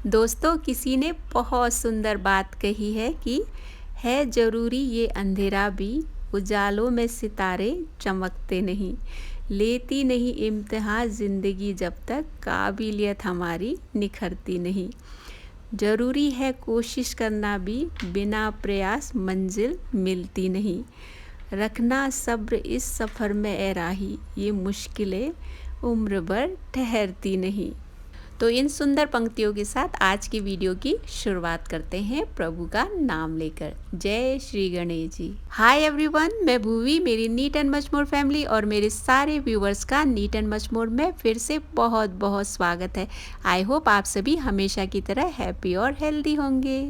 दोस्तों, किसी ने बहुत सुंदर बात कही है कि है ज़रूरी ये अंधेरा भी, उजालों में सितारे चमकते नहीं। लेती नहीं इम्तिहान ज़िंदगी जब तक काबिलियत हमारी निखरती नहीं। ज़रूरी है कोशिश करना भी, बिना प्रयास मंजिल मिलती नहीं। रखना सब्र इस सफ़र में ए राही, ये मुश्किलें उम्र भर ठहरती नहीं। तो इन सुंदर पंक्तियों के साथ आज की वीडियो की शुरुआत करते हैं प्रभु का नाम लेकर। जय श्री गणेश जी। हाय एवरीवन, मैं भूवी, मेरी neat and much more family और मेरे सारे व्यूवर्स का नीट एंड मच मोर में फिर से बहुत बहुत स्वागत है। आई होप आप सभी हमेशा की तरह हैप्पी और हेल्दी होंगे।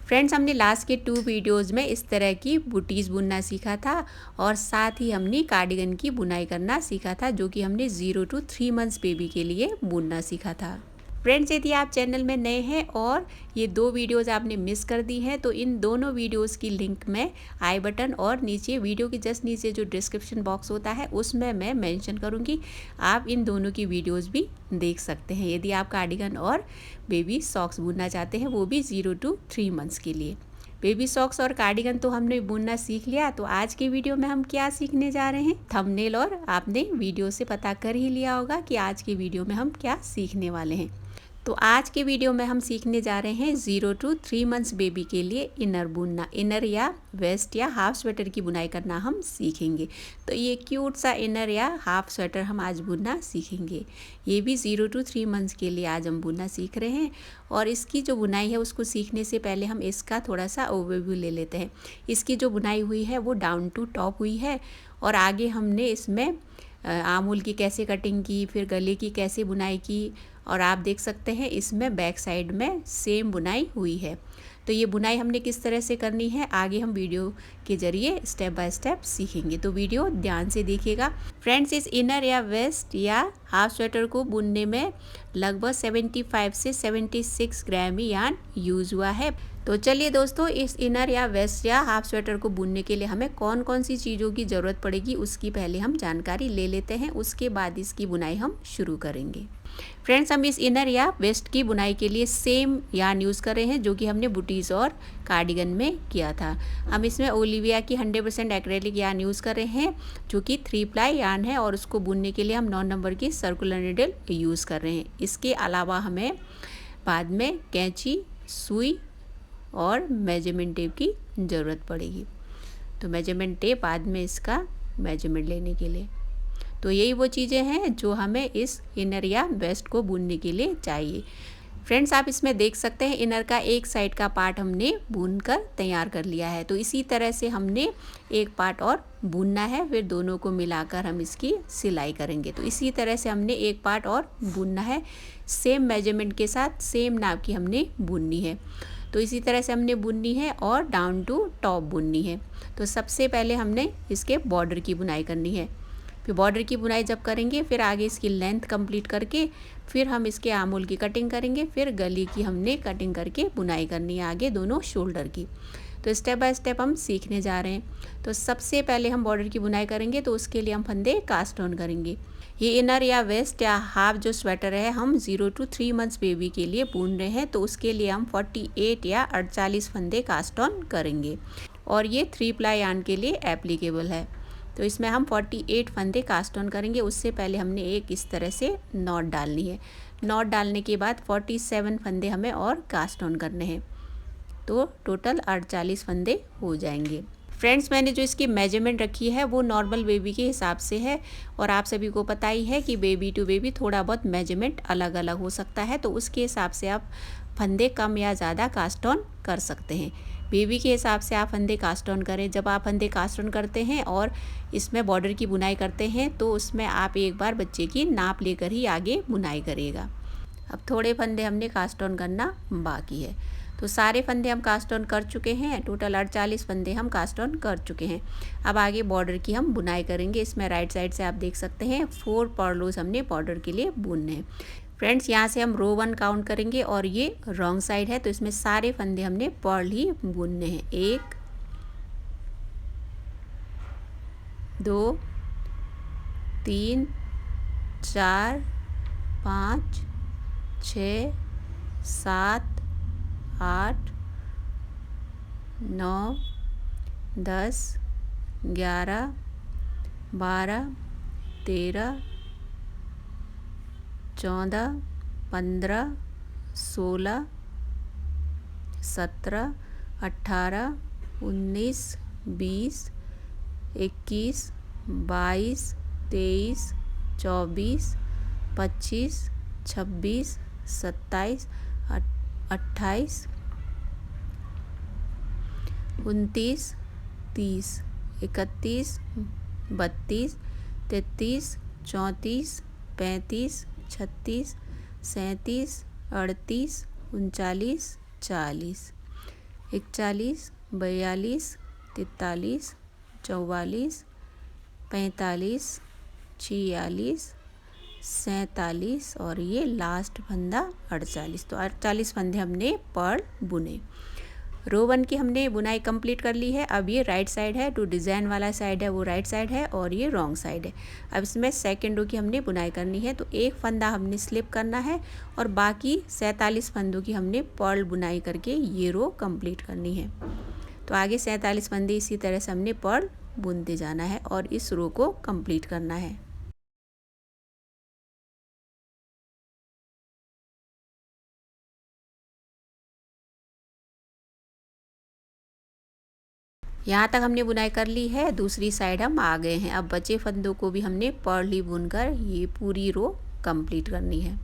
फ्रेंड्स, हमने लास्ट के 2 वीडियोज़ में इस तरह की बूटीज़ बुनना सीखा था और साथ ही हमने कार्डिगन की बुनाई करना सीखा था, जो कि हमने 0 to 3 मंथ्स बेबी के लिए बुनना सीखा था। फ्रेंड्स, यदि आप चैनल में नए हैं और ये 2 वीडियोज़ आपने मिस कर दी हैं तो इन दोनों वीडियोज़ की लिंक मैं आई बटन और नीचे वीडियो के जस्ट नीचे जो डिस्क्रिप्शन बॉक्स होता है उसमें मैं मेंशन करूँगी। आप इन दोनों की वीडियोज़ भी देख सकते हैं यदि आप कार्डिगन और बेबी सॉक्स बुनना चाहते हैं, वो भी 0 to 3 मंथ्स के लिए। बेबी सॉक्स और कार्डिगन तो हमने बुनना सीख लिया, तो आज की वीडियो में हम क्या सीखने जा रहे हैं। थंबनेल और आपने वीडियो से पता कर ही लिया होगा कि आज की वीडियो में हम क्या सीखने वाले हैं। तो आज के वीडियो में हम सीखने जा रहे हैं 0 to 3 मंथ्स बेबी के लिए इनर बुनना। इनर या वेस्ट या हाफ स्वेटर की बुनाई करना हम सीखेंगे। तो ये क्यूट सा इनर या हाफ स्वेटर हम आज बुनना सीखेंगे। ये भी 0 to 3 मंथ्स के लिए आज हम बुनना सीख रहे हैं। और इसकी जो बुनाई है उसको सीखने से पहले हम इसका थोड़ा सा ओवरव्यू ले लेते हैं। इसकी जो बुनाई हुई है वो डाउन टू टॉप हुई है और आगे हमने इसमें आमूल की कैसे कटिंग की, फिर गले की कैसे बुनाई की, और आप देख सकते हैं इसमें बैक साइड में सेम बुनाई हुई है। तो ये बुनाई हमने किस तरह से करनी है आगे हम वीडियो के ज़रिए स्टेप बाय स्टेप सीखेंगे, तो वीडियो ध्यान से देखिएगा। फ्रेंड्स, इस इनर या वेस्ट या हाफ स्वेटर को बुनने में लगभग 75 से 76 ग्राम ही यार्न यूज़ हुआ है। तो चलिए दोस्तों, इस इनर या वेस्ट या हाफ स्वेटर को बुनने के लिए हमें कौन कौन सी चीज़ों की ज़रूरत पड़ेगी उसकी पहले हम जानकारी ले लेते हैं, उसके बाद इसकी बुनाई हम शुरू करेंगे। फ्रेंड्स, हम इस इनर या वेस्ट की बुनाई के लिए सेम यार्न यूज़ कर रहे हैं जो कि हमने बूटीज़ और कार्डिगन में किया था। हम इसमें ओलिविया की 100% एक्रेलिक यार्न यूज़ कर रहे हैं जो कि 3 प्लाई यार्न है और उसको बुनने के लिए हम 9 नंबर की सर्कुलर नीडल यूज़ कर रहे हैं। इसके अलावा हमें बाद में कैंची, सुई और मेजरमेंट टेप की ज़रूरत पड़ेगी। तो मेजरमेंट टेप बाद में इसका मेजरमेंट लेने के लिए। तो यही वो चीज़ें हैं जो हमें इस इनर या वेस्ट को बुनने के लिए चाहिए। फ्रेंड्स, आप इसमें देख सकते हैं इनर का एक साइड का पार्ट हमने बुनकर तैयार कर लिया है। तो इसी तरह से हमने एक पार्ट और बुनना है, फिर दोनों को मिलाकर हम इसकी सिलाई करेंगे। तो इसी तरह से हमने एक पार्ट और बुनना है, सेम मेजरमेंट के साथ सेम नाप की हमने बुननी है। तो इसी तरह से हमने बुननी है और डाउन टू टॉप बुननी है। तो सबसे पहले हमने इसके बॉर्डर की बुनाई करनी है। फिर बॉर्डर की बुनाई जब करेंगे फिर आगे इसकी लेंथ कंप्लीट करके फिर हम इसके आमूल की कटिंग करेंगे, फिर गली की हमने कटिंग करके बुनाई करनी है आगे दोनों शोल्डर की। तो स्टेप बाय स्टेप हम सीखने जा रहे हैं। तो सबसे पहले हम बॉर्डर की बुनाई करेंगे, तो उसके लिए हम फंदे कास्ट ऑन करेंगे। ये इनर या वेस्ट या हाफ जो स्वेटर है हम 0 to 3 मंथ्स बेबी के लिए बुन रहे हैं, तो उसके लिए हम 48 या 48 फंदे कास्ट ऑन करेंगे और ये 3 प्लाई यार्न के लिए एप्लीकेबल है। तो इसमें हम 48 फंदे कास्ट ऑन करेंगे। उससे पहले हमने एक इस तरह से नॉट डालनी है। नॉट डालने के बाद 47 फंदे हमें और कास्ट ऑन करने हैं, तो टोटल 48 फंदे हो जाएंगे। फ्रेंड्स, मैंने जो इसकी मेजरमेंट रखी है वो नॉर्मल बेबी के हिसाब से है और आप सभी को पता ही है कि बेबी टू बेबी थोड़ा बहुत मेजरमेंट अलग अलग हो सकता है, तो उसके हिसाब से आप फंदे कम या ज़्यादा कास्ट ऑन कर सकते हैं। बेबी के हिसाब से आप फंदे कास्ट ऑन करें। जब आप फंदे कास्ट ऑन करते हैं और इसमें बॉर्डर की बुनाई करते हैं तो उसमें आप एक बार बच्चे की नाप लेकर ही आगे बुनाई करिएगा। अब थोड़े फंदे हमने कास्ट ऑन करना बाकी है। तो सारे फंदे हम कास्ट ऑन कर चुके हैं, टोटल 48 फंदे हम कास्ट ऑन कर चुके हैं। अब आगे बॉर्डर की हम बुनाई करेंगे। इसमें राइट साइड से आप देख सकते हैं 4 पर्लोस हमने बॉर्डर के लिए बुनने हैं। फ्रेंड्स, यहाँ से हम रो 1 काउंट करेंगे और ये रॉन्ग साइड है, तो इसमें सारे फंदे हमने पर्ल ही बुनने हैं। 1 2 3 4 5 6 7 8 9 10 11 12 13 14 15 16 17 18 19 20 21 22 23 24 25 26 27 28 29 30 31 32 33 34 35 36 37 38 39 40 41 42 43 44 45 46 47 और ये लास्ट फंदा 48। तो 48 फंदे हमने पर्ल बुने। रो 1 की हमने बुनाई कंप्लीट कर ली है। अब ये राइट साइड है, जो डिज़ाइन वाला साइड है वो राइट साइड है और ये रॉन्ग साइड है। अब इसमें सेकेंड रो की हमने बुनाई करनी है, तो एक फंदा हमने स्लिप करना है और बाकी 47 फंदों की हमने पर्ल बुनाई करके ये रो कंप्लीट करनी है। तो आगे 47 फंदे इसी तरह से हमने पर्ल बुनते जाना है और इस रो को कंप्लीट करना है। यहाँ तक हमने बुनाई कर ली है, दूसरी साइड हम आ गए हैं। अब बचे फंदों को भी हमने पर्ल ही बुनकर ये पूरी रो कंप्लीट करनी है।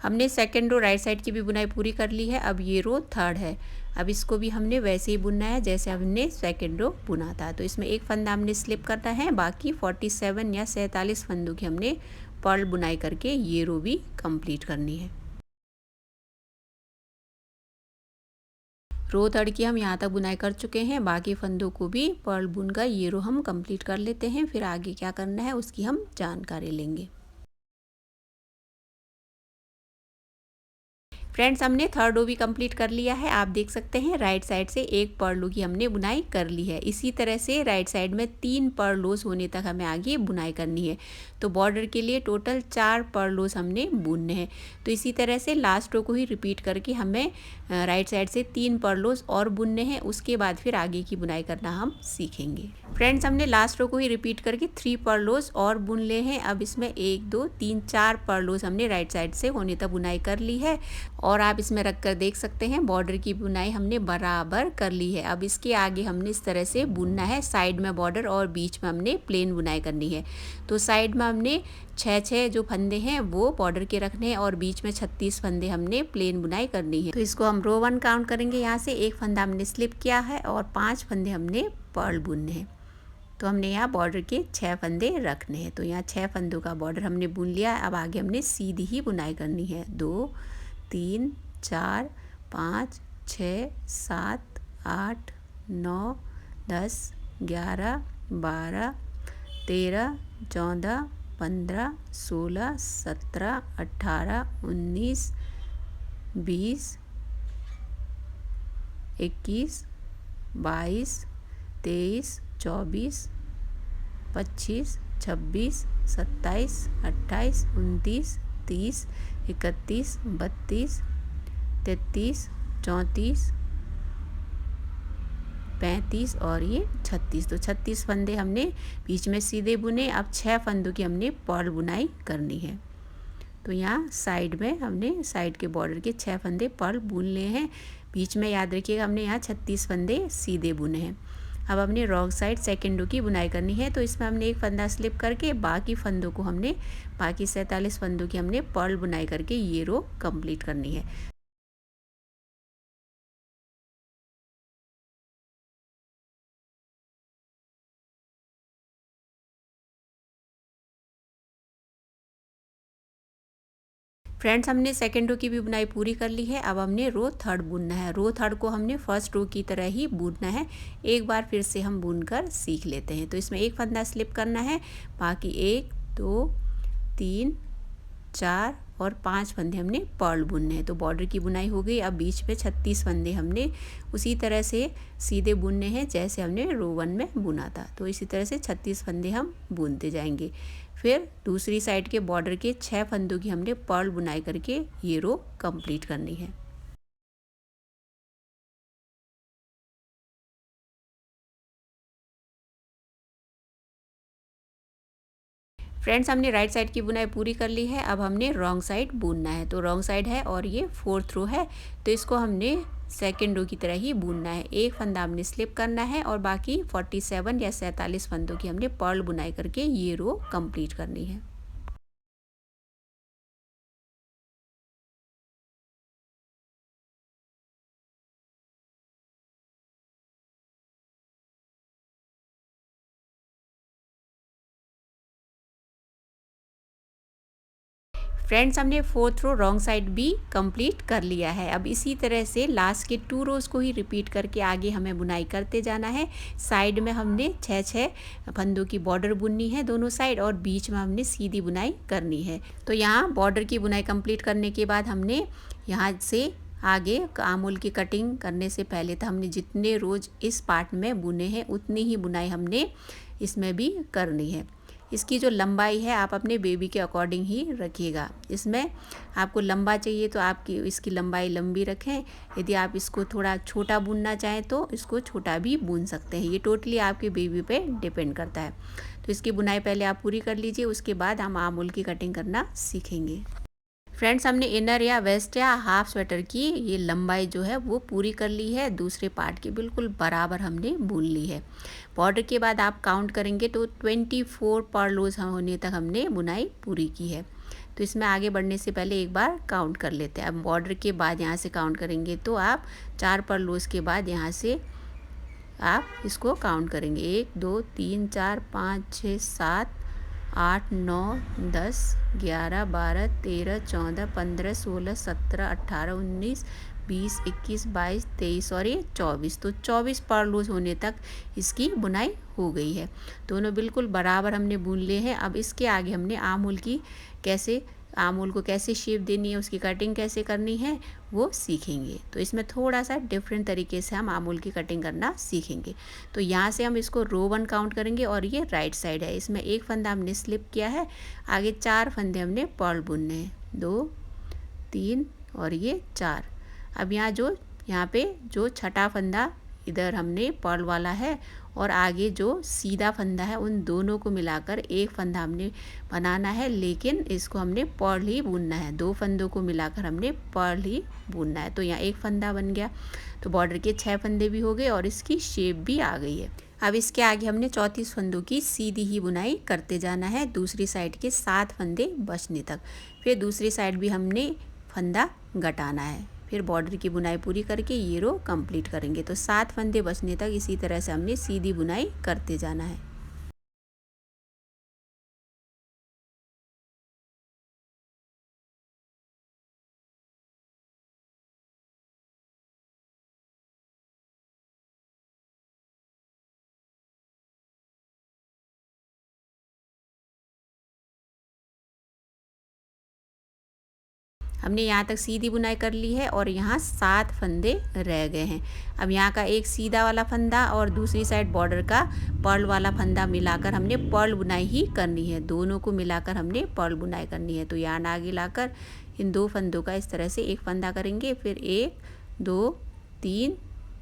हमने सेकेंड रो राइट साइड की भी बुनाई पूरी कर ली है। अब ये रो थर्ड है, अब इसको भी हमने वैसे ही बुनना है जैसे हमने सेकेंड रो बुना था। तो इसमें एक फंदा हमने स्लिप करना है, बाकी 47 या 47 फंदों की हमने पर्ल बुनाई करके ये रो भी कंप्लीट करनी है। रो थर्ड की हम यहाँ तक बुनाई कर चुके हैं, बाकी फंदों को भी पर्ल बुनकर ये रो हम कंप्लीट कर लेते हैं। फिर आगे क्या करना है उसकी हम जानकारी लेंगे। फ्रेंड्स, हमने थर्ड रो भी कंप्लीट कर लिया है। आप देख सकते हैं राइट साइड से एक पर्ल की हमने बुनाई कर ली है। इसी तरह से राइट साइड में 3 पर्लोस होने तक हमें आगे बुनाई करनी है। तो बॉर्डर के लिए टोटल 4 पर्लोस हमने बुनने हैं। तो इसी तरह से लास्ट रो को ही रिपीट करके हमें राइट साइड से 3 पर्लोस और बुनने हैं। उसके बाद फिर आगे की बुनाई करना हम सीखेंगे। फ्रेंड्स, हमने लास्ट रो को ही रिपीट करके 3 पर्लोस और बुन ले हैं। अब इसमें 1 2 3 4 पर्लोस हमने राइट साइड से होने तक बुनाई कर ली है और आप इसमें रख कर देख सकते हैं बॉर्डर की बुनाई हमने बराबर कर ली है। अब इसके आगे हमने इस तरह से बुनना है, साइड में बॉर्डर और बीच में हमने प्लेन बुनाई करनी है। तो साइड में हमने 6 जो फंदे हैं वो बॉर्डर के रखने हैं और बीच में 36 फंदे हमने प्लेन बुनाई करनी है। तो इसको हम रो 1 काउंट करेंगे। यहाँ से एक फंदा हमने स्लिप किया है और 5 फंदे हमने पर्ल बुनने हैं। तो हमने यहाँ बॉर्डर के 6 फंदे रखने हैं। तो यहाँ 6 फंदों का बॉर्डर हमने बुन लिया है। अब आगे हमने सीधी ही बुनाई करनी है। 2 3 4 5 6 7 8 9 10 11 12 13 14 15 16 17 18 19 20 21 22 23 24 25 26 27 28 29 30 31 32 33 34 35 और ये 36। तो 36 फंदे हमने बीच में सीधे बुने। अब 6 फंदों की हमने पर्ल बुनाई करनी है। तो यहाँ साइड में हमने साइड के बॉर्डर के 6 फंदे पर्ल बुन लिए हैं। बीच में याद रखिएगा हमने यहाँ 36 फंदे सीधे बुने हैं। अब हमने रॉन्ग साइड सेकेंड रो की बुनाई करनी है। तो इसमें हमने एक फंदा स्लिप करके बाकी फंदों को हमने बाकी 47 फंदों की हमने पर्ल बुनाई करके ये रो कंप्लीट करनी है। फ्रेंड्स, हमने सेकेंड रो की भी बुनाई पूरी कर ली है। अब हमने रो थर्ड बुनना है। रो थर्ड को हमने फर्स्ट रो की तरह ही बुनना है। एक बार फिर से हम बुनकर सीख लेते हैं। तो इसमें एक फंदा स्लिप करना है, बाकी 1 2 3 4 और 5 फंदे हमने पर्ल बुनने हैं। तो बॉर्डर की बुनाई हो गई। अब बीच पे 36 फंदे हमने उसी तरह से सीधे बुनने हैं जैसे हमने रो 1 में बुना था। तो इसी तरह से 36 फंदे हम बुनते जाएंगे। फिर दूसरी साइड के बॉर्डर के 6 फंदों की हमने पर्ल बुनाई करके ये रो कंप्लीट करनी है। फ्रेंड्स, हमने राइट साइड की बुनाई पूरी कर ली है। अब हमने रॉन्ग साइड बुनना है। तो रॉन्ग साइड है और ये 4th रो है, तो इसको हमने सेकेंड रो की तरह ही बुनना है। एक फंदा हमने स्लिप करना है और बाकी 47 या 47 फंदों की हमने पर्ल बुनाई करके ये रो कंप्लीट करनी है। फ्रेंड्स, हमने 4th रो रॉन्ग साइड भी कंप्लीट कर लिया है। अब इसी तरह से लास्ट के 2 रोज़ को ही रिपीट करके आगे हमें बुनाई करते जाना है। साइड में हमने 6-6 फंदों की बॉर्डर बुननी है दोनों साइड, और बीच में हमने सीधी बुनाई करनी है। तो यहाँ बॉर्डर की बुनाई कंप्लीट करने के बाद हमने यहाँ से आगे आमूल की कटिंग करने से पहले तो हमने जितने रोज़ इस पार्ट में बुने हैं उतनी ही बुनाई हमने इसमें भी करनी है। इसकी जो लंबाई है आप अपने बेबी के अकॉर्डिंग ही रखिएगा। इसमें आपको लंबा चाहिए तो आपकी इसकी लंबाई लंबी रखें। यदि आप इसको थोड़ा छोटा बुनना चाहें तो इसको छोटा भी बुन सकते हैं। ये टोटली आपके बेबी पे डिपेंड करता है। तो इसकी बुनाई पहले आप पूरी कर लीजिए, उसके बाद हम आमूल की कटिंग करना सीखेंगे। फ्रेंड्स, हमने इनर या वेस्ट या हाफ स्वेटर की ये लंबाई जो है वो पूरी कर ली है। दूसरे पार्ट के बिल्कुल बराबर हमने बुन ली है। बॉर्डर के बाद आप काउंट करेंगे तो 24 पर्लोज होने तक हमने बुनाई पूरी की है। तो इसमें आगे बढ़ने से पहले एक बार काउंट कर लेते हैं। अब बॉर्डर के बाद यहाँ से काउंट करेंगे तो आप 4 पर्लोज के बाद यहाँ से आप इसको काउंट करेंगे। 1 2 3 4 5 6 7 8 9 10 11 12 13 14 15 16 17 18 19 20 21 22 23 और ये 24। तो 24 पर्लोज होने तक इसकी बुनाई हो गई है। दोनों बिल्कुल बराबर हमने बुन लिए हैं। अब इसके आगे हमने आमूल को कैसे शेप देनी है, उसकी कटिंग कैसे करनी है वो सीखेंगे। तो इसमें थोड़ा सा डिफरेंट तरीके से हम आमूल की कटिंग करना सीखेंगे। तो यहाँ से हम इसको रो 1 काउंट करेंगे और ये राइट साइड है। इसमें एक फंदा हमने स्लिप किया है, आगे 4 फंदे हमने पर्ल बुनने हैं, 2 3 और ये 4। अब यहाँ पे जो छठा फंदा इधर हमने पर्ल वाला है और आगे जो सीधा फंदा है उन दोनों को मिलाकर एक फंदा हमने बनाना है, लेकिन इसको हमने पर्ल ही बुनना है। 2 फंदों को मिलाकर हमने पर्ल ही बुनना है। तो यहाँ एक फंदा बन गया। तो बॉर्डर के 6 फंदे भी हो गए और इसकी शेप भी आ गई है। अब इसके आगे हमने 34 फंदों की सीधी ही बुनाई करते जाना है दूसरी साइड के 7 फंदे बचने तक। फिर दूसरी साइड भी हमने फंदा घटाना है। फिर बॉर्डर की बुनाई पूरी करके ये रो कंप्लीट करेंगे। तो 7 फंदे बचने तक इसी तरह से हमने सीधी बुनाई करते जाना है। हमने यहाँ तक सीधी बुनाई कर ली है और यहाँ 7 फंदे रह गए हैं। अब यहाँ का एक सीधा वाला फंदा और दूसरी साइड बॉर्डर का पर्ल वाला फंदा मिलाकर हमने पर्ल बुनाई ही करनी है। दोनों को मिलाकर हमने पर्ल बुनाई करनी है। तो यार्न आगे लाकर इन 2 फंदों का इस तरह से एक फंदा करेंगे, फिर 1 2 3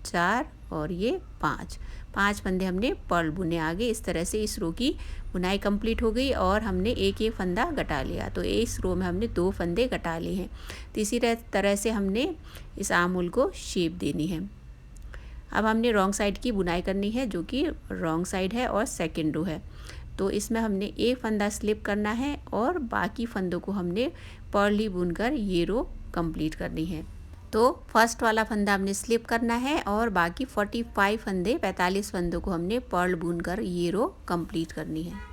4 और ये 5 फंदे हमने पर्ल बुने आगे। इस तरह से इस रो की बुनाई कंप्लीट हो गई और हमने एक फंदा घटा लिया। तो इस रो में हमने 2 फंदे घटा लिए हैं। तो इसी तरह से हमने इस आमूल को शेप देनी है। अब हमने रॉन्ग साइड की बुनाई करनी है जो कि रॉन्ग साइड है और सेकेंड रो है। तो इसमें हमने एक फंदा स्लिप करना है और बाकी फंदों को हमने पर्ल ही बुनकर ये रो कंप्लीट करनी है। तो फर्स्ट वाला फंदा हमने स्लिप करना है और बाकी 45 फंदों को हमने पर्ल बुनकर ये रो कंप्लीट करनी है।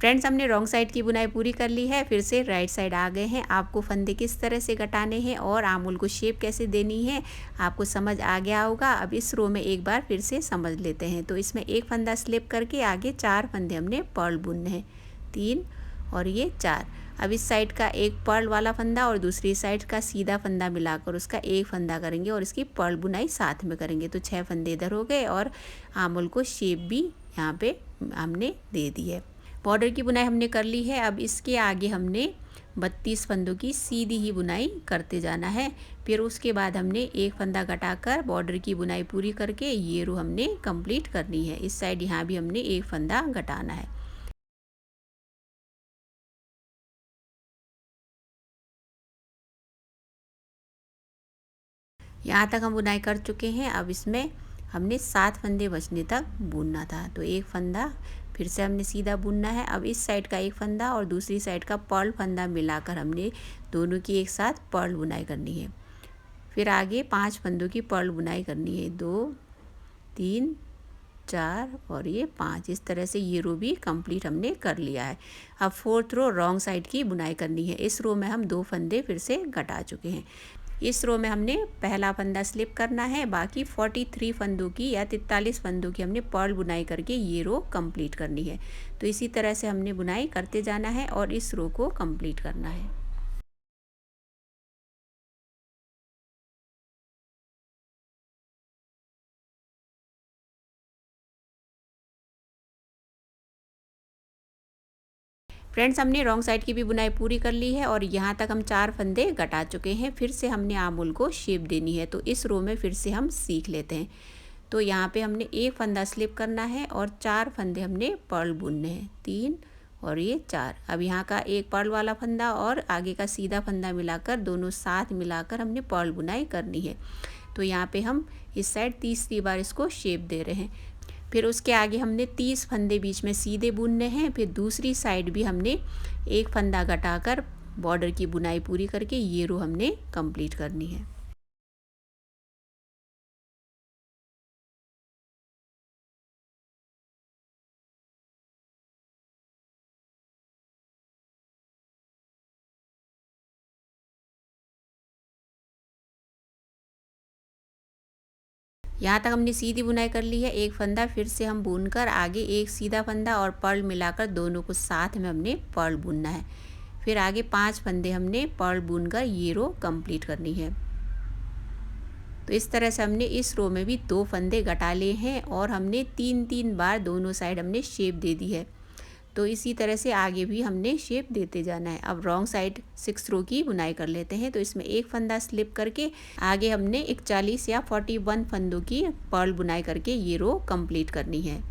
फ्रेंड्स, हमने रॉन्ग साइड की बुनाई पूरी कर ली है। फिर से राइट साइड आ गए हैं। आपको फंदे किस तरह से कटाने हैं और आमुल को शेप कैसे देनी है आपको समझ आ गया होगा। अब इस रो में एक बार फिर से समझ लेते हैं। तो इसमें एक फंदा स्लिप करके आगे 4 फंदे हमने पर्ल बुनने हैं, 3 और ये 4। अब इस साइड का एक पर्ल वाला फंदा और दूसरी साइड का सीधा फंदा मिलाकर उसका एक फंदा करेंगे और इसकी पर्ल बुनाई साथ में करेंगे। तो 6 फंदे इधर हो गए और आमुल को शेप भी यहाँ पे हमने दे दी है। बॉर्डर की बुनाई हमने कर ली है। अब इसके आगे हमने 32 फंदों की सीधी ही बुनाई करते जाना है। फिर उसके बाद हमने एक फंदा घटाकर बॉर्डर की बुनाई पूरी करके ये रो हमने कंप्लीट करनी है। इस साइड यहाँ भी हमने एक फंदा घटाना है। यहाँ तक हम बुनाई कर चुके हैं। अब इसमें हमने 7 फंदे बचने तक बुनना था। तो एक फंदा फिर से हमने सीधा बुनना है। अब इस साइड का एक फंदा और दूसरी साइड का पर्ल फंदा मिलाकर हमने दोनों की एक साथ पर्ल बुनाई करनी है। फिर आगे 5 फंदों की पर्ल बुनाई करनी है, 2 3 4 और ये 5। इस तरह से ये रो भी कंप्लीट हमने कर लिया है। अब 4th रो रॉन्ग साइड की बुनाई करनी है। इस रो में हम 2 फंदे फिर से घटा चुके हैं। इस रो में हमने पहला फंदा स्लिप करना है। बाकी 43 फंदों की या 43 फंदों की हमने पर्ल बुनाई करके ये रो कंप्लीट करनी है। तो इसी तरह से हमने बुनाई करते जाना है और इस रो को कंप्लीट करना है। फ्रेंड्स, हमने रॉन्ग साइड की भी बुनाई पूरी कर ली है और यहाँ तक हम 4 फंदे घटा चुके हैं। फिर से हमने आमुल को शेप देनी है। तो इस रो में फिर से हम सीख लेते हैं। तो यहाँ पे हमने एक फंदा स्लिप करना है और 4 फंदे हमने पर्ल बुनने हैं, 3 और ये 4। अब यहाँ का एक पर्ल वाला फंदा और आगे का सीधा फंदा मिलाकर दोनों साथ मिलाकर हमने पर्ल बुनाई करनी है। तो यहाँ पे हम इस साइड तीसरी बार इसको शेप दे रहे हैं। फिर उसके आगे हमने 30 फंदे बीच में सीधे बुनने हैं। फिर दूसरी साइड भी हमने एक फंदा घटाकर बॉर्डर की बुनाई पूरी करके ये रो हमने कंप्लीट करनी है। यहाँ तक हमने सीधी बुनाई कर ली है। एक फंदा फिर से हम बुनकर आगे एक सीधा फंदा और पर्ल मिलाकर दोनों को साथ में हमने पर्ल बुनना है। फिर आगे 5 फंदे हमने पर्ल बुनकर ये रो कंप्लीट करनी है। तो इस तरह से हमने इस रो में भी 2 फंदे घटा लिए हैं और हमने 3-3 बार दोनों साइड हमने शेप दे दी है। तो इसी तरह से आगे भी हमने शेप देते जाना है। अब रॉन्ग साइड 6 रो की बुनाई कर लेते हैं। तो इसमें एक फंदा स्लिप करके आगे हमने 41 या 41 फंदों की पर्ल बुनाई करके ये रो कंप्लीट करनी है।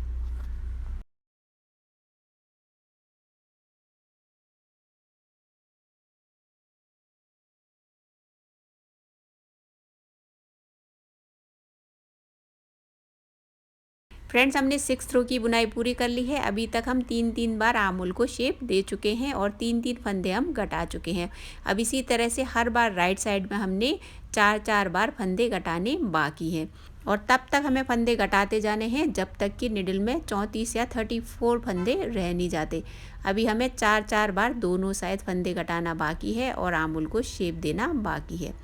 फ्रेंड्स, हमने 6 रो की बुनाई पूरी कर ली है। अभी तक हम 3-3 बार आमुल को शेप दे चुके हैं और 3-3 फंदे हम घटा चुके हैं। अब इसी तरह से हर बार राइट साइड में हमने 4-4 बार फंदे घटाने बाकी हैं और तब तक हमें फंदे घटाते जाने हैं जब तक कि निडल में 34 या 34 फंदे रह नहीं जाते। अभी हमें 4-4 बार दोनों साइड फंदे घटाना बाकी है और आमुल को शेप देना बाकी है।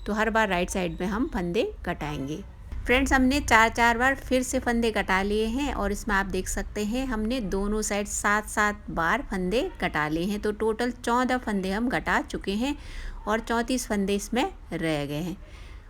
तो हर बार राइट साइड में हम फंदे घटाएंगे। फ्रेंड्स, हमने 4-4 बार फिर से फंदे घटा लिए हैं और इसमें आप देख सकते हैं हमने दोनों साइड 7-7 बार फंदे घटा लिए हैं। तो टोटल 14 फंदे हम घटा चुके हैं और 34 फंदे इसमें रह गए हैं।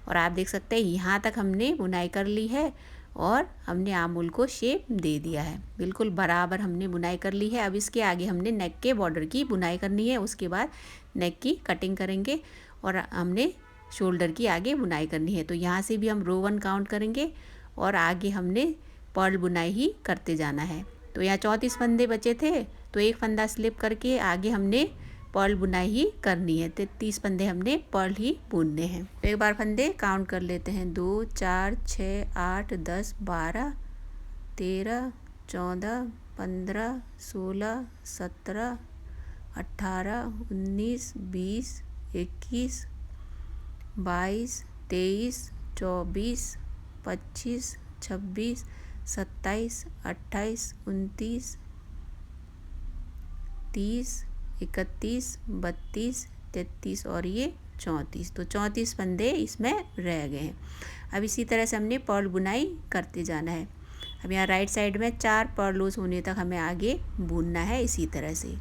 और आप देख सकते हैं यहाँ तक हमने बुनाई कर ली है और हमने आमुल को शेप दे दिया है। बिल्कुल बराबर हमने बुनाई कर ली है। अब इसके आगे हमने नेक के बॉर्डर की बुनाई करनी है। उसके बाद नेक की कटिंग करेंगे और हमने शोल्डर की आगे बुनाई करनी है। तो यहाँ से भी हम रो 1 काउंट करेंगे और आगे हमने पर्ल बुनाई ही करते जाना है। तो यहाँ 34 फंदे बचे थे तो एक फंदा स्लिप करके आगे हमने पर्ल बुनाई ही करनी है। 33 फंदे हमने पर्ल ही बुनने हैं। एक बार फंदे काउंट कर लेते हैं, 2 4 6 8 10 12 13 14 15 16 17 18 19 20 21 22 23 24 25 26 27 28 29 30, 31, 32, 33 और ये 34। तो 34 फंदे इसमें रह गए हैं। अब इसी तरह से हमने पर्ल बुनाई करते जाना है। अब यहाँ राइट साइड में 4 पर्लोस होने तक हमें आगे बुनना है इसी तरह से।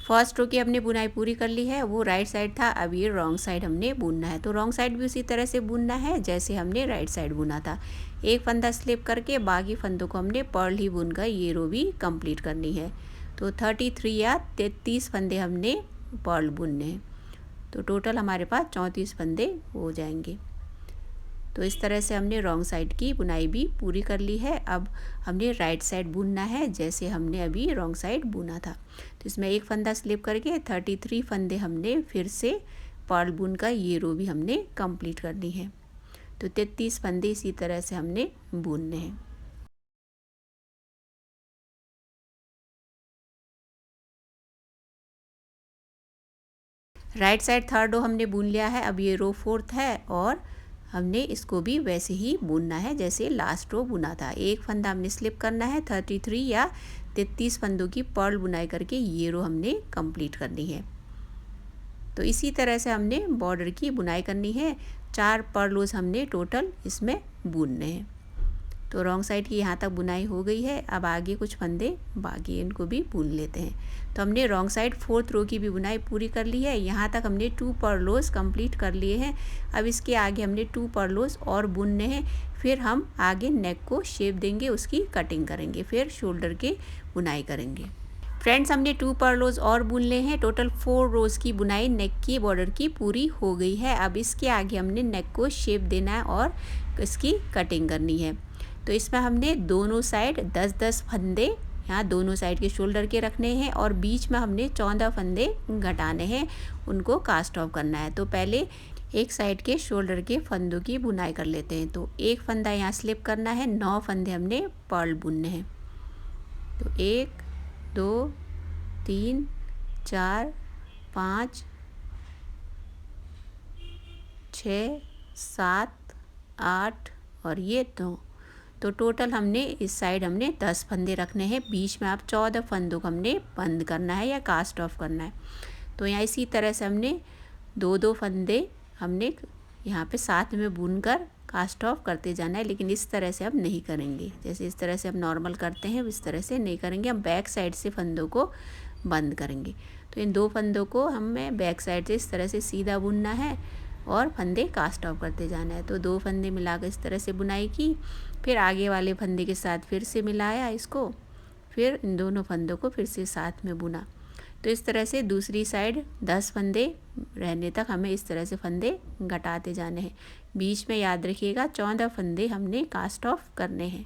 फर्स्ट रो की हमने बुनाई पूरी कर ली है, वो राइट साइड था। अब ये रॉन्ग साइड हमने बुनना है, तो रॉन्ग साइड भी उसी तरह से बुनना है जैसे हमने राइट साइड बुना था। एक फंदा स्लिप करके बाकी फंदों को हमने पर्ल ही बुनकर ये रो भी कंप्लीट करनी है। तो 33 या 33 फंदे हमने पर्ल बुनने हैं, तो टोटल हमारे पास 34 फंदे हो जाएंगे। तो इस तरह से हमने रॉन्ग साइड की बुनाई भी पूरी कर ली है। अब हमने राइट साइड बुनना है जैसे हमने अभी रॉन्ग साइड बुना था। तो इसमें एक फंदा स्लिप करके 33 फंदे हमने फिर से पर्ल बुन का ये रो भी हमने कंप्लीट करनी है। तो 33 फंदे इसी तरह से हमने बुनने हैं। राइट साइड थर्ड रो हमने बुन लिया है। अब ये रो फोर्थ है और हमने इसको भी वैसे ही बुनना है जैसे लास्ट रो बुना था। एक फंदा हमने स्लिप करना है, 33 या 33 फंदों की पर्ल बुनाई करके ये रो हमने कंप्लीट करनी है। तो इसी तरह से हमने बॉर्डर की बुनाई करनी है। 4 पर्लोस हमने टोटल इसमें बुनने हैं। तो रॉन्ग साइड की यहाँ तक बुनाई हो गई है। अब आगे कुछ फंदे बाकी, इनको भी बुन लेते हैं। तो हमने रॉन्ग साइड फोर्थ रो की भी बुनाई पूरी कर ली है। यहाँ तक हमने 2 पर्लोस कंप्लीट कर लिए हैं। अब इसके आगे हमने 2 पर्लोस और बुनने हैं। फिर हम आगे नेक को शेप देंगे, उसकी कटिंग करेंगे, फिर शोल्डर के बुनाई करेंगे। फ्रेंड्स, हमने 2 पर्लोस और बुन ले हैं। टोटल 4 रोज़ की बुनाई नेक की बॉर्डर की पूरी हो गई है। अब इसके आगे हमने नेक को शेप देना है और इसकी कटिंग करनी है। तो इसमें हमने दोनों साइड 10-10 फंदे यहाँ दोनों साइड के शोल्डर के रखने हैं और बीच में हमने 14 फंदे घटाने हैं, उनको कास्ट ऑफ करना है। तो पहले एक साइड के शोल्डर के फंदों की बुनाई कर लेते हैं। तो एक फंदा यहाँ स्लिप करना है, 9 फंदे हमने पर्ल बुनने हैं। तो 1, 2, 3, 4, 5, 6, 7, 8 और ये 2। तो टोटल हमने इस साइड हमने 10 फंदे रखने हैं। बीच में अब 14 फंदों को हमने बंद करना है या कास्ट ऑफ करना है। तो यहाँ इसी तरह से हमने 2-2 फंदे हमने यहाँ पे साथ में बुनकर कास्ट ऑफ करते जाना है, लेकिन इस तरह से हम नहीं करेंगे। जैसे इस तरह से हम नॉर्मल करते हैं इस तरह से नहीं करेंगे, हम बैक साइड से फंदों को बंद करेंगे। तो इन 2 फंदों को हमें बैक साइड से इस तरह से सीधा बुनना है और फंदे कास्ट ऑफ करते जाना है। तो 2 फंदे मिलाकर इस तरह से बुनाई की, फिर आगे वाले फंदे के साथ फिर से मिलाया इसको, फिर इन दोनों फंदों को फिर से साथ में बुना। तो इस तरह से दूसरी साइड 10 फंदे रहने तक हमें इस तरह से फंदे घटाते जाने हैं। बीच में याद रखिएगा 14 फंदे हमने कास्ट ऑफ करने हैं।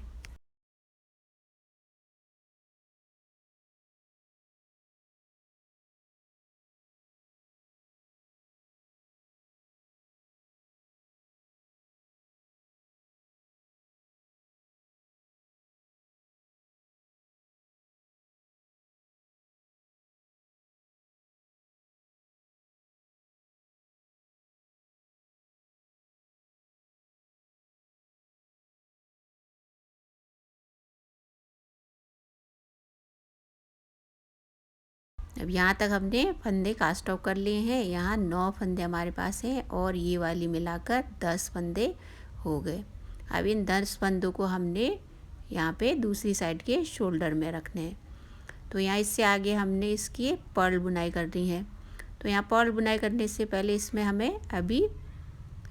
अब यहाँ तक हमने फंदे कास्ट ऑफ कर लिए हैं। यहाँ 9 फंदे हमारे पास हैं और ये वाली मिलाकर 10 फंदे हो गए। अब इन 10 फंदों को हमने यहाँ पे दूसरी साइड के शोल्डर में रखने हैं। तो यहाँ इससे आगे हमने इसकी पर्ल बुनाई करनी है। तो यहाँ पर्ल बुनाई करने से पहले इसमें हमें अभी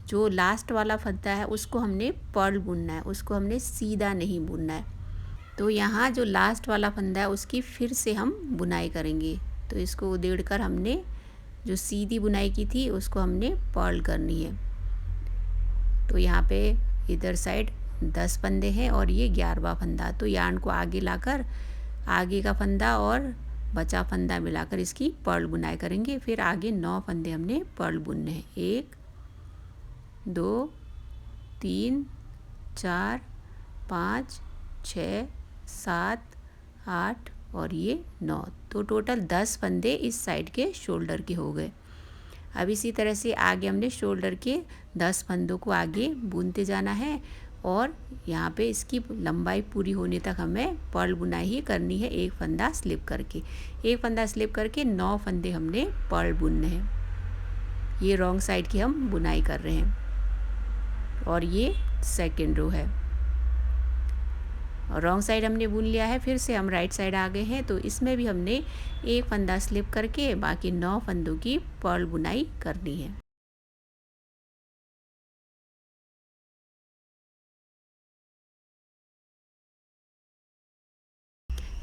जो लास्ट वाला फंदा है उसको हमने पर्ल बुनना है, उसको हमने सीधा नहीं बुनना है। तो यहाँ जो लास्ट वाला फंदा है उसकी फिर से हम बुनाई करेंगे। तो इसको उधेड़कर हमने जो सीधी बुनाई की थी उसको हमने पर्ल करनी है। तो यहाँ पे इधर साइड 10 फंदे हैं और ये 11वां फंदा। तो यार्न को आगे लाकर आगे का फंदा और बचा फंदा मिलाकर इसकी पर्ल बुनाई करेंगे। फिर आगे 9 फंदे हमने पर्ल बुनने हैं। 1, 2, 3, 4, 5, 6, 7, 8 और ये 9। तो टोटल 10 फंदे इस साइड के शोल्डर के हो गए। अब इसी तरह से आगे हमने शोल्डर के 10 फंदों को आगे बुनते जाना है और यहाँ पे इसकी लंबाई पूरी होने तक हमें पर्ल बुनाई ही करनी है, एक फंदा स्लिप करके। एक फंदा स्लिप करके 9 फंदे हमने पर्ल बुनने हैं। ये रॉन्ग साइड की हम बुनाई कर रहे हैं और ये सेकेंड रो है। और रॉन्ग साइड हमने बुन लिया है। फिर से हम राइट साइड आ गए हैं, तो इसमें भी हमने एक फंदा स्लिप करके बाकी 9 फंदों की पर्ल बुनाई करनी है।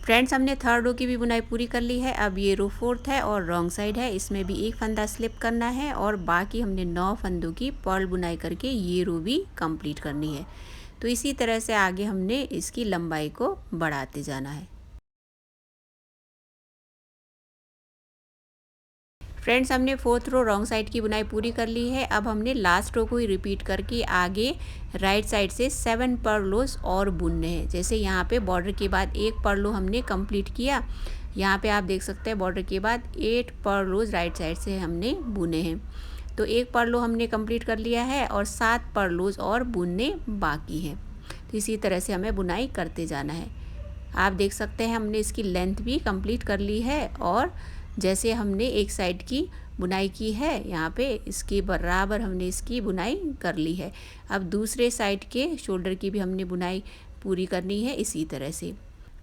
फ्रेंड्स, हमने थर्ड रो की भी बुनाई पूरी कर ली है। अब ये रो फोर्थ है और रॉन्ग साइड है, इसमें भी एक फंदा स्लिप करना है और बाकी हमने 9 फंदों की पर्ल बुनाई करके ये रो भी कंप्लीट करनी है। तो इसी तरह से आगे हमने इसकी लंबाई को बढ़ाते जाना है। फ्रेंड्स, हमने फोर्थ रो रॉन्ग साइड की बुनाई पूरी कर ली है। अब हमने लास्ट रो को ही रिपीट करके आगे राइट साइड से 7 पर्लोस और बुनने हैं। जैसे यहाँ पे बॉर्डर के बाद एक पर्लो हमने कंप्लीट किया, यहाँ पे आप देख सकते हैं बॉर्डर के बाद 8 पर्लोस राइट साइड से हमने बुने हैं। तो एक पर्लो हमने कंप्लीट कर लिया है और 7 पर्लोस और बुनने बाकी हैं। तो इसी तरह से हमें बुनाई करते जाना है। आप देख सकते हैं हमने इसकी लेंथ भी कंप्लीट कर ली है और जैसे हमने एक साइड की बुनाई की है, यहाँ पे इसके बराबर हमने इसकी बुनाई कर ली है। अब दूसरे साइड के शोल्डर की भी हमने बुनाई पूरी करनी है इसी तरह से।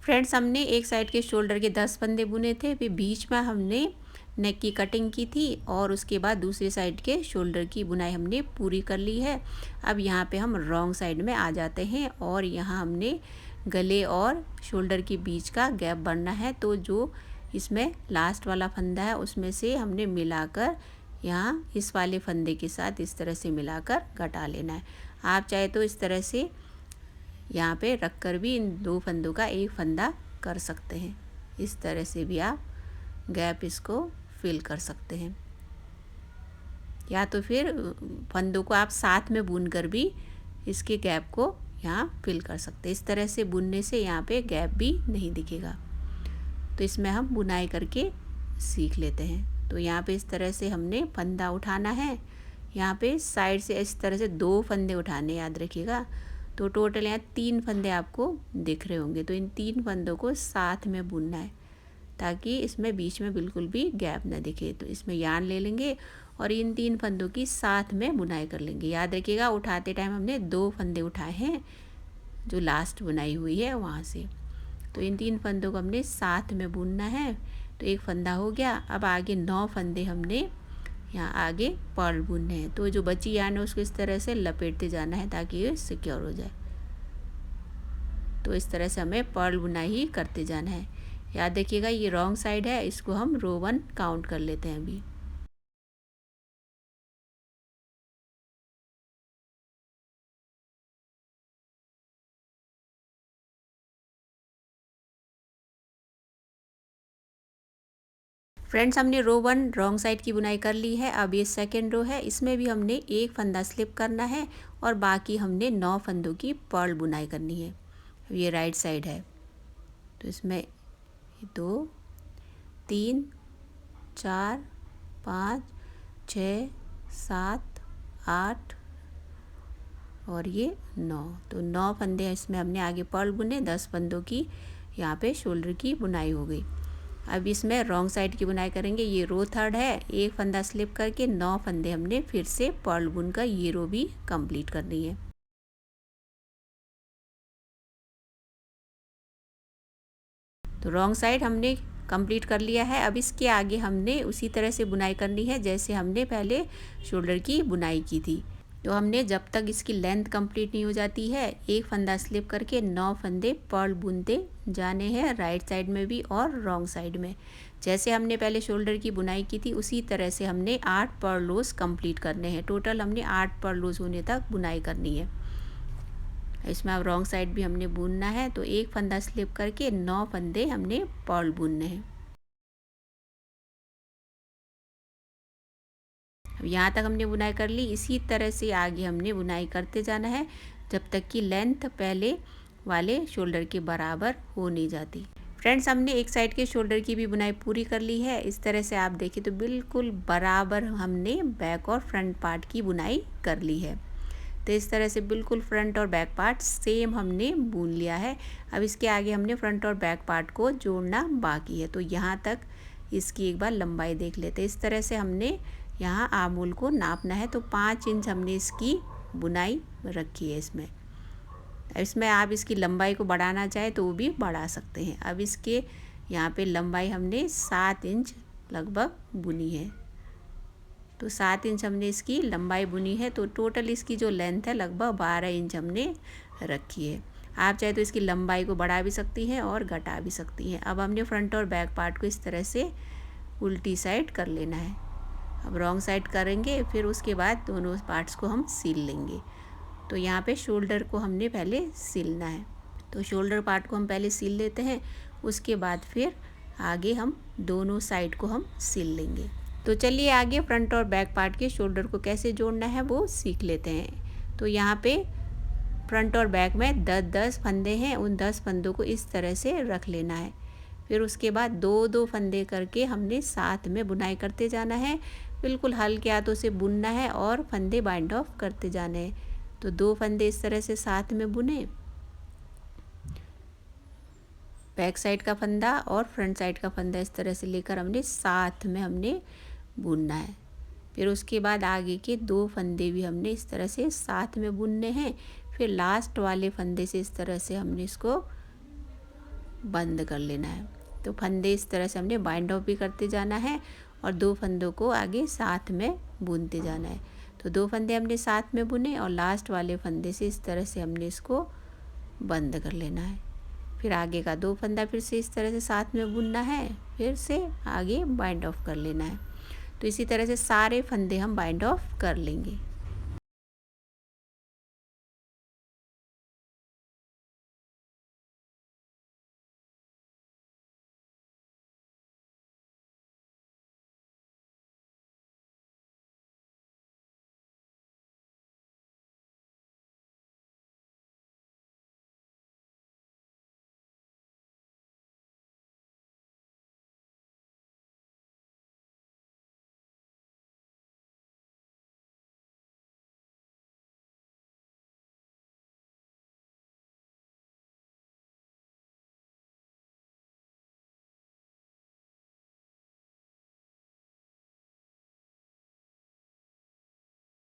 फ्रेंड्स, हमने एक साइड के शोल्डर के 10 फंदे बुने थे, फिर बीच में हमने नेक की कटिंग की थी और उसके बाद दूसरे साइड के शोल्डर की बुनाई हमने पूरी कर ली है। अब यहाँ पे हम रॉन्ग साइड में आ जाते हैं और यहाँ हमने गले और शोल्डर के बीच का गैप बढ़ना है। तो जो इसमें लास्ट वाला फंदा है उसमें से हमने मिलाकर यहाँ इस वाले फंदे के साथ इस तरह से मिलाकर घटा लेना है। आप चाहे तो इस तरह से यहाँ पे रखकर भी इन 2 फंदों का एक फंदा कर सकते हैं। इस तरह से भी आप गैप इसको फिल कर सकते हैं, या तो फिर फंदों को आप साथ में बुनकर भी इसके गैप को यहाँ फिल कर सकते हैं। इस तरह से बुनने से यहाँ पे गैप भी नहीं दिखेगा। तो इसमें हम बुनाई करके सीख लेते हैं। तो यहाँ पे इस तरह से हमने फंदा उठाना है, यहाँ पे साइड से इस तरह से 2 फंदे उठाने, याद रखिएगा। तो टोटल यहाँ 3 फंदे आपको दिख रहे होंगे। तो इन 3 फंदों को साथ में बुनना है ताकि इसमें बीच में बिल्कुल भी गैप ना दिखे। तो इसमें यार्न ले लेंगे और इन 3 फंदों की साथ में बुनाई कर लेंगे। याद रखिएगा, उठाते टाइम हमने 2 फंदे उठाए हैं जो लास्ट बुनाई हुई है वहाँ से। तो इन 3 फंदों को हमने साथ में बुनना है। तो एक फंदा हो गया। अब आगे 9 फंदे हमने यहाँ आगे पर्ल बुनने हैं। तो जो बची यार्न है उसको इस तरह से लपेटते जाना है ताकि ये सिक्योर हो जाए। तो इस तरह से हमें पर्ल बुनाई ही करते जाना है। याद रखिएगा, ये रॉन्ग साइड है, इसको हम रो 1 काउंट कर लेते हैं अभी। फ्रेंड्स, हमने रो 1 रॉन्ग साइड की बुनाई कर ली है। अब ये सेकेंड रो है, इसमें भी हमने एक फंदा स्लिप करना है और बाकी हमने 9 फंदों की पर्ल बुनाई करनी है। ये राइट साइड है, तो इसमें 2 3 4 5 6 7 8 और ये 9। तो 9 फंदे हैं, इसमें हमने आगे पर्ल बुने। 10 फंदों की यहाँ पे शोल्डर की बुनाई हो गई। अब इसमें रॉन्ग साइड की बुनाई करेंगे। ये रो थर्ड है, एक फंदा स्लिप करके 9 फंदे हमने फिर से पर्ल बुनकर ये रो भी कंप्लीट करनी है। तो रॉन्ग साइड हमने कंप्लीट कर लिया है। अब इसके आगे हमने उसी तरह से बुनाई करनी है जैसे हमने पहले शोल्डर की बुनाई की थी। तो हमने जब तक इसकी लेंथ कंप्लीट नहीं हो जाती है, एक फंदा स्लिप करके 9 फंदे पर्ल बुनते जाने हैं, राइट साइड में भी और रॉन्ग साइड में। जैसे हमने पहले शोल्डर की बुनाई की थी उसी तरह से हमने 8 पर्लोस कंप्लीट करने हैं। टोटल हमने 8 पर्लोस होने तक बुनाई करनी है। इसमें अब रॉन्ग साइड भी हमने बुनना है। तो एक फंदा स्लिप करके 9 फंदे हमने पर्ल बुनने हैं। अब यहाँ तक हमने बुनाई कर ली। इसी तरह से आगे हमने बुनाई करते जाना है जब तक कि लेंथ पहले वाले शोल्डर के बराबर हो नहीं जाती। फ्रेंड्स, हमने एक साइड के शोल्डर की भी बुनाई पूरी कर ली है। इस तरह से आप देखें तो बिल्कुल बराबर हमने बैक और फ्रंट पार्ट की बुनाई कर ली है। तो इस तरह से बिल्कुल फ्रंट और बैक पार्ट सेम हमने बुन लिया है। अब इसके आगे हमने फ्रंट और बैक पार्ट को जोड़ना बाकी है। तो यहाँ तक इसकी एक बार लंबाई देख लेते हैं। इस तरह से हमने यहाँ आर्महोल को नापना है। तो 5 इंच हमने इसकी बुनाई रखी है इसमें आप इसकी लंबाई को बढ़ाना चाहे तो वो भी बढ़ा सकते हैं। अब इसके यहाँ पे लंबाई हमने 7 इंच लगभग बुनी है। तो 7 इंच हमने इसकी लंबाई बुनी है। तो टोटल इसकी जो लेंथ है लगभग 12 इंच हमने रखी है। आप चाहे तो इसकी लंबाई को बढ़ा भी सकती हैं और घटा भी सकती हैं। अब हमने फ्रंट और बैक पार्ट को इस तरह से उल्टी साइड कर लेना है। अब रॉन्ग साइड करेंगे, फिर उसके बाद दोनों पार्ट्स को हम सिल लेंगे। तो यहाँ पे शोल्डर को हमने पहले सिलना है। तो शोल्डर पार्ट को हम पहले सिल लेते हैं, उसके बाद फिर आगे हम दोनों साइड को हम सिल लेंगे। तो चलिए आगे फ्रंट और बैक पार्ट के शोल्डर को कैसे जोड़ना है वो सीख लेते हैं। तो यहाँ पे फ्रंट और बैक में 10-10 फंदे हैं, उन 10 फंदों को इस तरह से रख लेना है। फिर उसके बाद 2-2 फंदे करके हमने साथ में बुनाई करते जाना है। बिल्कुल हल्के हाथों से बुनना है और फंदे बाइंड ऑफ करते जाने हैं। तो 2 फंदे इस तरह से साथ में बुने, बैक साइड का फंदा और फ्रंट साइड का फंदा इस तरह से लेकर हमने साथ में हमने बुनना है। फिर उसके बाद आगे के 2 फंदे भी हमने इस तरह से साथ में बुनने हैं। फिर लास्ट वाले फंदे से इस तरह से हमने इसको बंद कर लेना है। तो फंदे इस तरह से हमने बाइंड ऑफ भी करते जाना है और 2 फंदों को आगे साथ में बुनते जाना है। तो 2 फंदे हमने साथ में बुने और लास्ट वाले फंदे से इस तरह से हमने इसको बंद कर लेना है। फिर आगे का 2 फंदा फिर से इस तरह से साथ में बुनना है, फिर से आगे बाइंड ऑफ कर लेना है। तो इसी तरह से सारे फंदे हम बाइंड ऑफ कर लेंगे।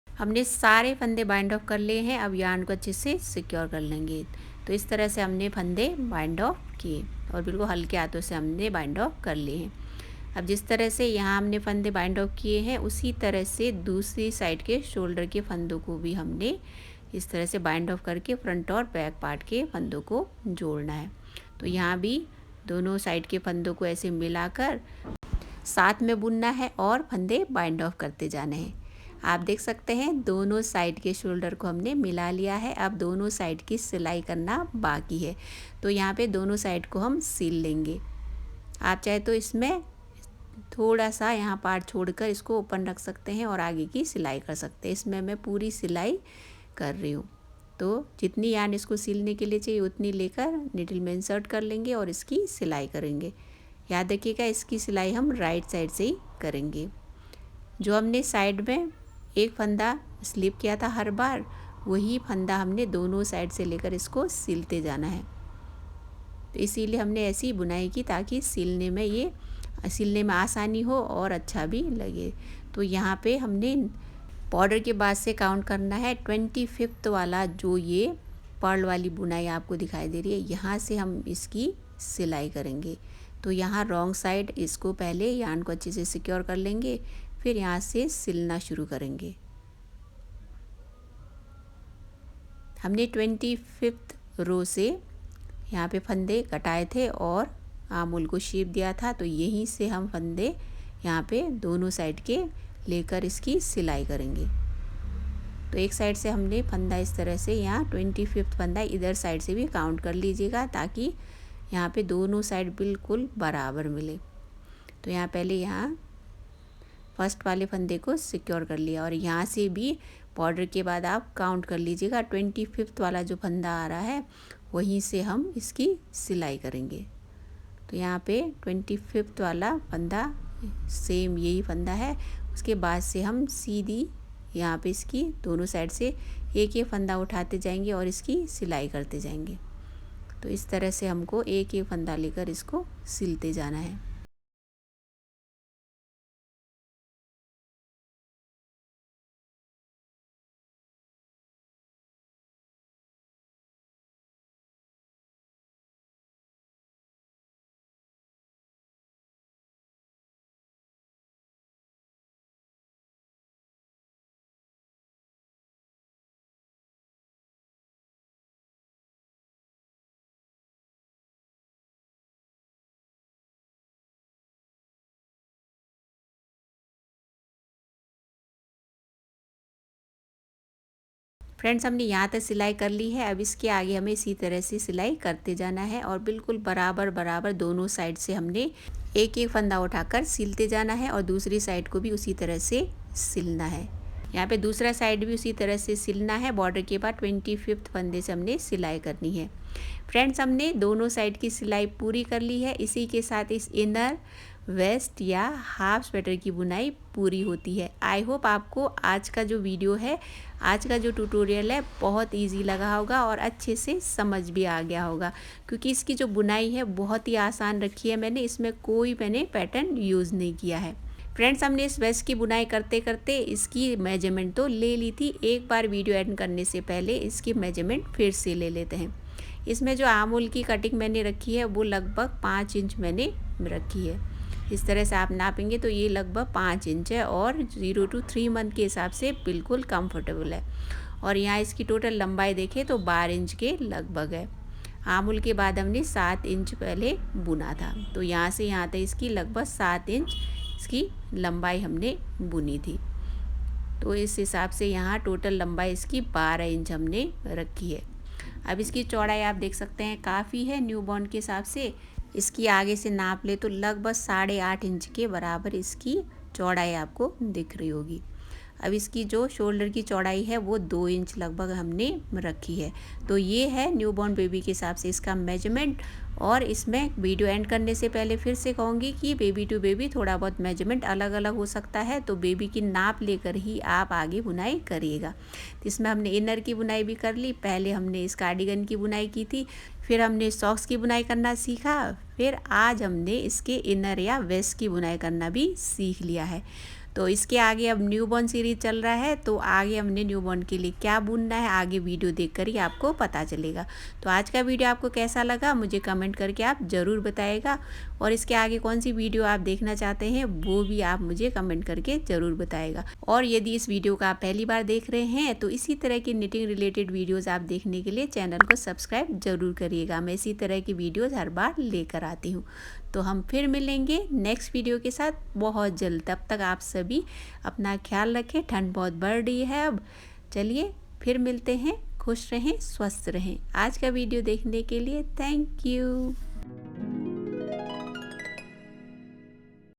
हमने सारे फंदे बाइंड ऑफ कर लिए हैं। अब यार्न को अच्छे से सिक्योर कर लेंगे। तो इस तरह से हमने फंदे बाइंड ऑफ किए और बिल्कुल हल्के हाथों से हमने बाइंड ऑफ कर लिए हैं। अब जिस तरह से यहाँ हमने फंदे बाइंड ऑफ किए हैं, उसी तरह से दूसरी साइड के शोल्डर के फंदों को भी हमने इस तरह से बाइंड ऑफ करके फ्रंट और बैक पार्ट के फंदों को जोड़ना है। तो यहाँ भी दोनों साइड के फंदों को ऐसे मिलाकर साथ में बुनना है और फंदे बाइंड ऑफ करते जाने हैं। आप देख सकते हैं दोनों साइड के शोल्डर को हमने मिला लिया है। अब दोनों साइड की सिलाई करना बाकी है। तो यहाँ पे दोनों साइड को हम सिल लेंगे। आप चाहे तो इसमें थोड़ा सा यहाँ पार्ट छोड़कर इसको ओपन रख सकते हैं और आगे की सिलाई कर सकते हैं। इसमें मैं पूरी सिलाई कर रही हूँ। तो जितनी यार्न इसको सिलने के लिए चाहिए उतनी लेकर निडल में इंसर्ट कर लेंगे और इसकी सिलाई करेंगे। याद रखिएगा इसकी सिलाई हम राइट साइड से ही करेंगे। जो हमने साइड में एक फंदा स्लिप किया था हर बार, वही फंदा हमने दोनों साइड से लेकर इसको सिलते जाना है। तो इसीलिए हमने ऐसी बुनाई की ताकि सिलने में आसानी हो और अच्छा भी लगे। तो यहाँ पे हमने बॉर्डर के बाद से काउंट करना है 25th वाला, जो ये पर्ल वाली बुनाई आपको दिखाई दे रही है, यहाँ से हम इसकी सिलाई करेंगे। तो यहाँ रॉन्ग साइड इसको पहले यार्न को अच्छे से सिक्योर कर लेंगे, फिर यहाँ से सिलना शुरू करेंगे। हमने 25th रो से यहाँ पे फंदे कटाए थे और आर्महोल को शेप दिया था। तो यहीं से हम फंदे यहाँ पे दोनों साइड के लेकर इसकी सिलाई करेंगे। तो एक साइड से हमने फंदा इस तरह से, यहाँ 25th फंदा इधर साइड से भी काउंट कर लीजिएगा ताकि यहाँ पे दोनों साइड बिल्कुल बराबर मिले। तो यहाँ पहले यहाँ फर्स्ट वाले फंदे को सिक्योर कर लिया और यहाँ से भी बॉर्डर के बाद आप काउंट कर लीजिएगा। 25th वाला जो फंदा आ रहा है वहीं से हम इसकी सिलाई करेंगे। तो यहाँ पे 25th वाला फंदा सेम यही फंदा है, उसके बाद से हम सीधी यहाँ पे इसकी दोनों साइड से एक एक फंदा उठाते जाएंगे और इसकी सिलाई करते जाएंगे। तो इस तरह से हमको एक एक फंदा लेकर इसको सिलते जाना है। फ्रेंड्स, हमने यहाँ तक सिलाई कर ली है। अब इसके आगे हमें इसी तरह से सिलाई करते जाना है और बिल्कुल बराबर बराबर दोनों साइड से हमने एक एक फंदा उठाकर सिलते जाना है और दूसरी साइड को भी उसी तरह से सिलना है। यहाँ पे दूसरा साइड भी उसी तरह से सिलना है। बॉर्डर के बाद 25 फंदे से हमने सिलाई करनी है। फ्रेंड्स, हमने दोनों साइड की सिलाई पूरी कर ली है। इसी के साथ इस इनर वेस्ट या हाफ स्वेटर की बुनाई पूरी होती है। आई होप आपको आज का जो वीडियो है, आज का जो ट्यूटोरियल है बहुत इजी लगा होगा और अच्छे से समझ भी आ गया होगा, क्योंकि इसकी जो बुनाई है बहुत ही आसान रखी है। मैंने कोई पैटर्न यूज़ नहीं किया है। फ्रेंड्स, हमने इस वेस्ट की बुनाई करते करते इसकी मेजरमेंट तो ले ली थी। एक बार वीडियो एंड करने से पहले इसकी मेजरमेंट फिर से ले लेते हैं। इसमें जो आर्म होल की कटिंग मैंने रखी है वो लगभग 5 इंच मैंने रखी है। इस तरह से आप नापेंगे तो ये लगभग 5 इंच है और 0 to 3 मंथ के हिसाब से बिल्कुल कंफर्टेबल है। और यहाँ इसकी टोटल लंबाई देखें तो 12 इंच के लगभग है। आर्म होल के बाद हमने 7 इंच पहले बुना था, तो यहाँ से यहाँ तक इसकी लगभग 7 इंच इसकी लंबाई हमने बुनी थी। तो इस हिसाब से यहाँ टोटल लंबाई इसकी 12 इंच हमने रखी है। अब इसकी चौड़ाई आप देख सकते हैं काफ़ी है न्यूबॉर्न के हिसाब से। इसकी आगे से नाप ले तो लगभग 8.5 इंच के बराबर इसकी चौड़ाई आपको दिख रही होगी। अब इसकी जो शोल्डर की चौड़ाई है वो 2 इंच लगभग हमने रखी है। तो ये है न्यूबॉर्न बेबी के हिसाब से इसका मेजरमेंट। और इसमें वीडियो एंड करने से पहले फिर से कहूँगी कि बेबी टू बेबी थोड़ा बहुत मेजरमेंट अलग अलग हो सकता है, तो बेबी की नाप लेकर ही आप आगे बुनाई करिएगा। तो इसमें हमने इनर की बुनाई भी कर ली। पहले हमने इस कार्डिगन की बुनाई की थी, फिर हमने सॉक्स की बुनाई करना सीखा, फिर आज हमने इसके इनर या वेस्ट की बुनाई करना भी सीख लिया है। तो इसके आगे अब न्यूबॉर्न सीरीज चल रहा है, तो आगे हमने न्यूबॉर्न के लिए क्या बुनना है आगे वीडियो देखकर ही आपको पता चलेगा। तो आज का वीडियो आपको कैसा लगा मुझे कमेंट करके आप ज़रूर बताइएगा, और इसके आगे कौन सी वीडियो आप देखना चाहते हैं वो भी आप मुझे कमेंट करके ज़रूर बताइएगा। और यदि इस वीडियो को आप पहली बार देख रहे हैं तो इसी तरह की निटिंग रिलेटेड वीडियोज़ आप देखने के लिए चैनल को सब्सक्राइब ज़रूर करिएगा। मैं इसी तरह की वीडियोज़ हर बार लेकर आती हूँ। तो हम फिर मिलेंगे नेक्स्ट वीडियो के साथ बहुत जल्द। तब तक आप सभी अपना ख्याल रखें। ठंड बहुत बढ़ रही है अब। चलिए फिर मिलते हैं। खुश रहें, स्वस्थ रहें। आज का वीडियो देखने के लिए थैंक यू।